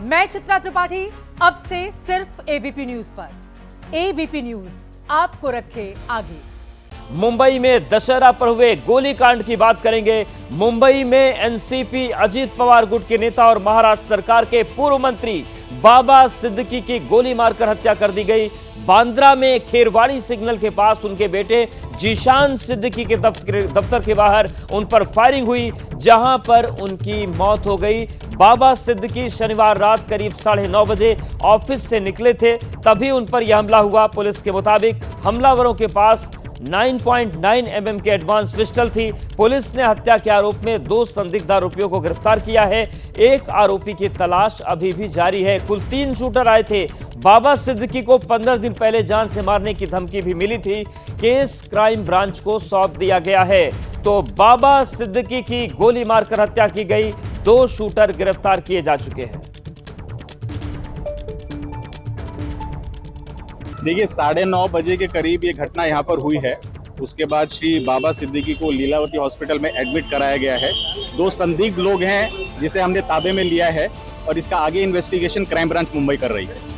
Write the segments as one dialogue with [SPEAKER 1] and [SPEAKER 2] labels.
[SPEAKER 1] मैं चित्रा त्रिपाठी, अब से सिर्फ एबीपी न्यूज पर। एबीपी न्यूज आपको रखे आगे।
[SPEAKER 2] मुंबई में दशहरा पर हुए गोलीकांड की बात करेंगे। मुंबई में एनसीपी अजीत पवार गुट के नेता और महाराष्ट्र सरकार के पूर्व मंत्री बाबा सिद्दीकी की गोली मारकर हत्या कर दी गई। बांद्रा में खेरवाड़ी सिग्नल के पास उनके बेटे जीशान सिद्दीकी के दफ्तर के बाहर उन पर फायरिंग हुई, जहां पर उनकी मौत हो गई। बाबा सिद्दीकी शनिवार रात करीब 9:30 बजे ऑफिस से निकले थे, तभी उन पर यह हमला हुआ। पुलिस के मुताबिक हमलावरों के पास 9.9 mm की एडवांस पिस्टल थी। पुलिस ने हत्या के आरोप में 2 संदिग्ध आरोपियों को गिरफ्तार किया है। एक आरोपी की तलाश अभी भी जारी है। कुल 3 शूटर आए थे। बाबा सिद्दीकी को 15 दिन पहले जान से मारने की धमकी भी मिली थी। केस क्राइम ब्रांच को सौंप दिया गया है। तो बाबा सिद्दीकी की गोली मारकर हत्या की गई। 2 शूटर गिरफ्तार किए जा चुके हैं।
[SPEAKER 3] देखिए 9:30 बजे के करीब ये घटना यहाँ पर हुई है। उसके बाद श्री बाबा सिद्दीकी को लीलावती हॉस्पिटल में एडमिट कराया गया है। 2 संदिग्ध लोग हैं जिसे हमने ताबे में लिया है और इसका आगे इन्वेस्टिगेशन क्राइम ब्रांच मुंबई कर रही है।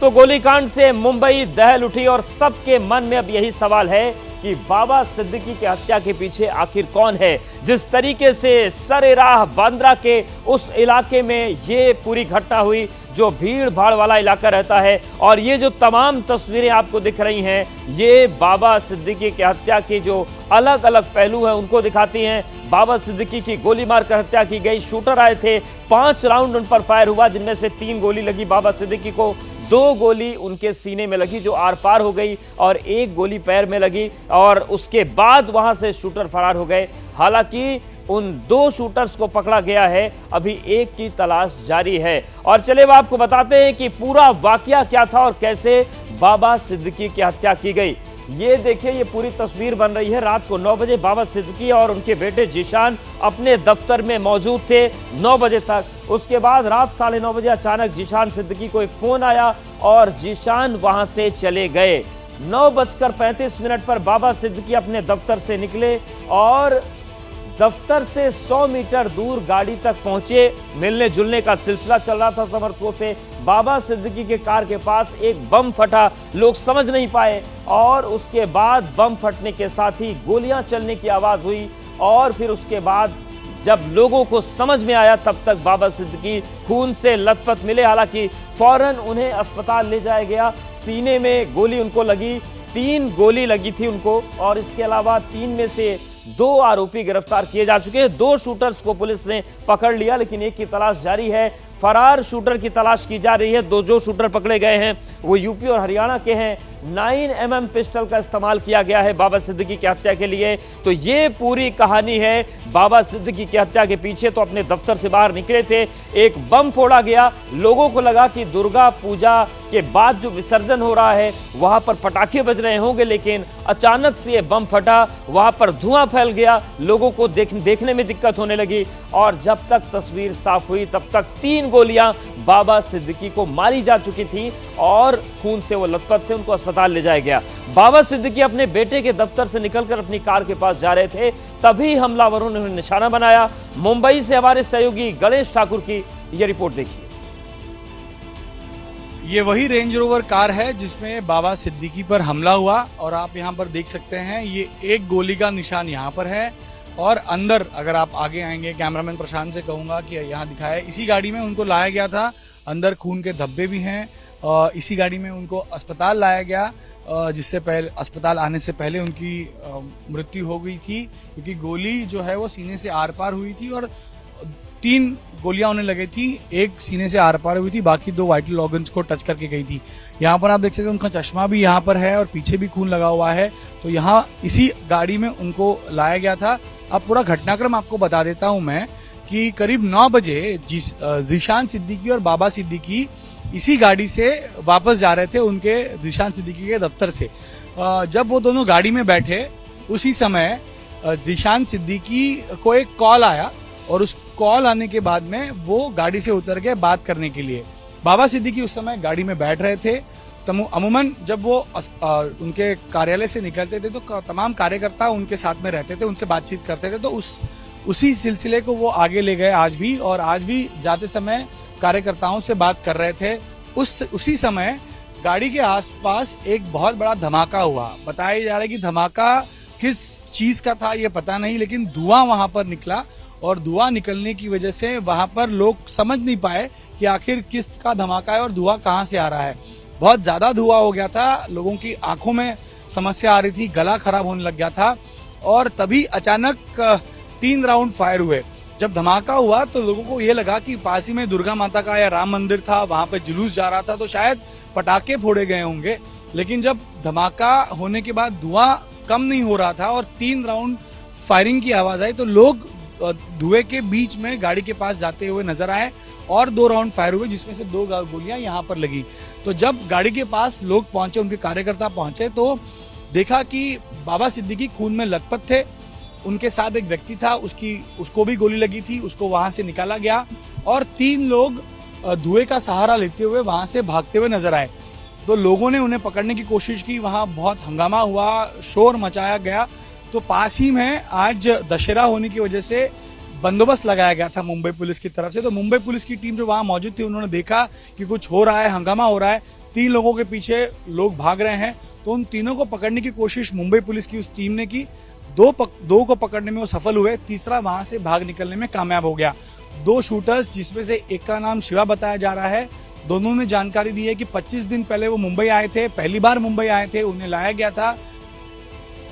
[SPEAKER 2] तो गोलीकांड से मुंबई दहल उठी और सबके मन में अब यही सवाल है कि बाबा सिद्दीकी की हत्या के पीछे आखिर कौन है। जिस तरीके से सरेराह बांद्रा के उस इलाके में ये पूरी घटना हुई, जो भीड़ भाड़ वाला इलाका रहता है, और ये जो तमाम तस्वीरें आपको दिख रही हैं, ये बाबा सिद्दीकी की हत्या की जो अलग अलग पहलू हैं उनको दिखाती हैं। बाबा सिद्दीकी की गोली मारकर हत्या की गई। शूटर आए थे, 5 राउंड उन पर फायर हुआ, जिनमें से 3 गोली लगी बाबा सिद्दीकी को, 2 गोली उनके सीने में लगी जो आर पार हो गई, और 1 गोली पैर में लगी, और उसके बाद वहां से शूटर फरार हो गए। हालांकि उन 2 शूटर्स को पकड़ा गया है, अभी एक की तलाश जारी है। और चलिए अब आपको बताते हैं कि पूरा वाकया क्या था और कैसे बाबा सिद्दीकी की हत्या की गई। ये देखिए, ये पूरी तस्वीर बन रही है। रात को 9 बजे बाबा सिद्दीकी और उनके बेटे जीशान अपने दफ्तर में मौजूद थे 9 बजे तक। उसके बाद रात 9:30 बजे अचानक जीशान सिद्दीकी को एक फोन आया और जीशान वहां से चले गए। 9:35 पर बाबा सिद्दीकी अपने दफ्तर से निकले और दफ्तर से 100 मीटर दूर गाड़ी तक पहुंचे। मिलने जुलने का सिलसिला चल रहा था समर्थकों से। बाबा सिद्दीकी के कार के पास एक बम फटा, लोग समझ नहीं पाए, और उसके बाद बम फटने के साथ ही गोलियां चलने की आवाज हुई। और फिर उसके बाद जब लोगों को समझ में आया, तब तक बाबा सिद्दीकी खून से लथपथ मिले। हालांकि फौरन उन्हें अस्पताल ले जाया गया। सीने में गोली उनको लगी, 3 गोली लगी थी उनको, और इसके अलावा 3 में से 2 आरोपी गिरफ्तार किए जा चुके हैं। 2 शूटर्स को पुलिस ने पकड़ लिया, लेकिन एक की तलाश जारी है। फरार शूटर की तलाश की जा रही है। 2 जो शूटर पकड़े गए हैं वो यूपी और हरियाणा के हैं। 9 mm पिस्टल का इस्तेमाल किया गया है बाबा सिद्दीकी की हत्या के लिए। तो ये पूरी कहानी है बाबा सिद्दीकी की हत्या के पीछे। तो अपने दफ्तर से बाहर निकले थे, एक बम फोड़ा गया। लोगों को लगा कि दुर्गा पूजा के बाद जो विसर्जन हो रहा है वहां पर पटाखे बज रहे होंगे, लेकिन अचानक से ये बम फटा, वहां पर धुआं फैल गया, लोगों को देखने में दिक्कत होने लगी। और जब तक तस्वीर साफ हुई तब तक 3 गोलियां बाबा सिद्दीकी को मारी जा चुकी थी और खून से वो लथपथ थे। उनको अस्पताल ले जाया गया। बाबा सिद्दीकी अपने बेटे के दफ्तर से निकलकर अपनी कार के पास जा रहे थे, तभी हमलावरों ने उन्हें निशाना बनाया। मुंबई से हमारे सहयोगी गणेश ठाकुर की यह रिपोर्ट देखिए।
[SPEAKER 4] ये वही रेंज रोवर कार है जिसमें बाबा सिद्दीकी पर हमला हुआ, और आप यहाँ पर देख सकते हैं ये 1 गोली का निशान यहाँ पर है। और अंदर अगर आप आगे आएंगे, कैमरामैन प्रशांत से कहूंगा कि यहाँ दिखाया, इसी गाड़ी में उनको लाया गया था। अंदर खून के धब्बे भी हैं। इसी गाड़ी में उनको अस्पताल लाया गया, जिससे पहले अस्पताल आने से पहले उनकी मृत्यु हो गई थी, क्योंकि गोली जो है वो सीने से आर पार हुई थी और 3 गोलियां उन्हें लगी थी। 1 सीने से आर पार हुई थी, बाकी 2 वाइटल ऑर्गन्स को टच करके गई थी। यहाँ पर आप देख सकते हैं उनका चश्मा भी यहाँ पर है और पीछे भी खून लगा हुआ है। तो यहाँ इसी गाड़ी में उनको लाया गया था। अब पूरा घटनाक्रम आपको बता देता हूं मैं कि करीब 9 बजे जीशान सिद्दीकी और बाबा सिद्दीकी इसी गाड़ी से वापस जा रहे थे उनके जीशान सिद्दीकी के दफ्तर से। जब वो दोनों गाड़ी में बैठे, उसी समय जीशान सिद्दीकी को एक कॉल आया, और उस कॉल आने के बाद में वो गाड़ी से उतर गए बात करने के लिए। बाबा सिद्दीकी उस समय गाड़ी में बैठ रहे थे। अमूमन जब वो उनके कार्यालय से निकलते थे तो तमाम कार्यकर्ता उनके साथ में रहते थे, उनसे बातचीत करते थे। तो उसी सिलसिले को वो आगे ले गए आज भी, और आज भी जाते समय कार्यकर्ताओं से बात कर रहे थे। उसी समय गाड़ी के आसपास एक बहुत बड़ा धमाका हुआ। बताया जा रहा है कि धमाका किस चीज का था ये पता नहीं, लेकिन धुआं वहां पर निकला, और धुआं निकलने की वजह से वहां पर लोग समझ नहीं पाए कि आखिर किस का धमाका है और धुआं कहां से आ रहा है। बहुत ज्यादा धुआं हो गया था, लोगों की आंखों में समस्या आ रही थी, गला खराब होने लग गया था, और तभी अचानक 3 राउंड फायर हुए। जब धमाका हुआ तो लोगों को ये लगा कि पास ही में दुर्गा माता का या राम मंदिर था, वहां पे जुलूस जा रहा था, तो शायद पटाखे फोड़े गए होंगे। लेकिन जब धमाका होने के बाद धुआं कम नहीं हो रहा था और 3 राउंड फायरिंग की आवाज आई, तो लोग धुएं के बीच में गाड़ी के पास जाते हुए नजर आए, और 2 राउंड फायर हुए, जिसमें से 2 गोलियां यहाँ पर लगी। तो जब गाड़ी के पास लोग पहुंचे, उनके कार्यकर्ता पहुंचे, तो देखा कि बाबा सिद्दीकी खून में लथपथ थे। उनके साथ एक व्यक्ति था, उसको भी गोली लगी थी, उसको वहां से निकाला गया, और 3 लोग धुएं का सहारा लेते हुए वहां से भागते हुए नजर आए। तो लोगों ने उन्हें पकड़ने की कोशिश की, वहां बहुत हंगामा हुआ, शोर मचाया गया। तो पास ही में आज दशहरा होने की वजह से बंदोबस्त लगाया गया था मुंबई पुलिस की तरफ से। तो मुंबई पुलिस की टीम जो वहां मौजूद थी, उन्होंने देखा कि कुछ हो रहा है, हंगामा हो रहा है, 3 लोगों के पीछे लोग भाग रहे हैं, तो उन तीनों को पकड़ने की कोशिश मुंबई पुलिस की उस टीम ने की। 2 को पकड़ने में वो सफल हुए, तीसरा वहां से भाग निकलने में कामयाब हो गया। 2 शूटर्स, जिसमें से एक का नाम शिवा बताया जा रहा है, दोनों ने जानकारी दी है कि 25 दिन पहले वो मुंबई आए थे, पहली बार मुंबई आए थे, उन्हें लाया गया था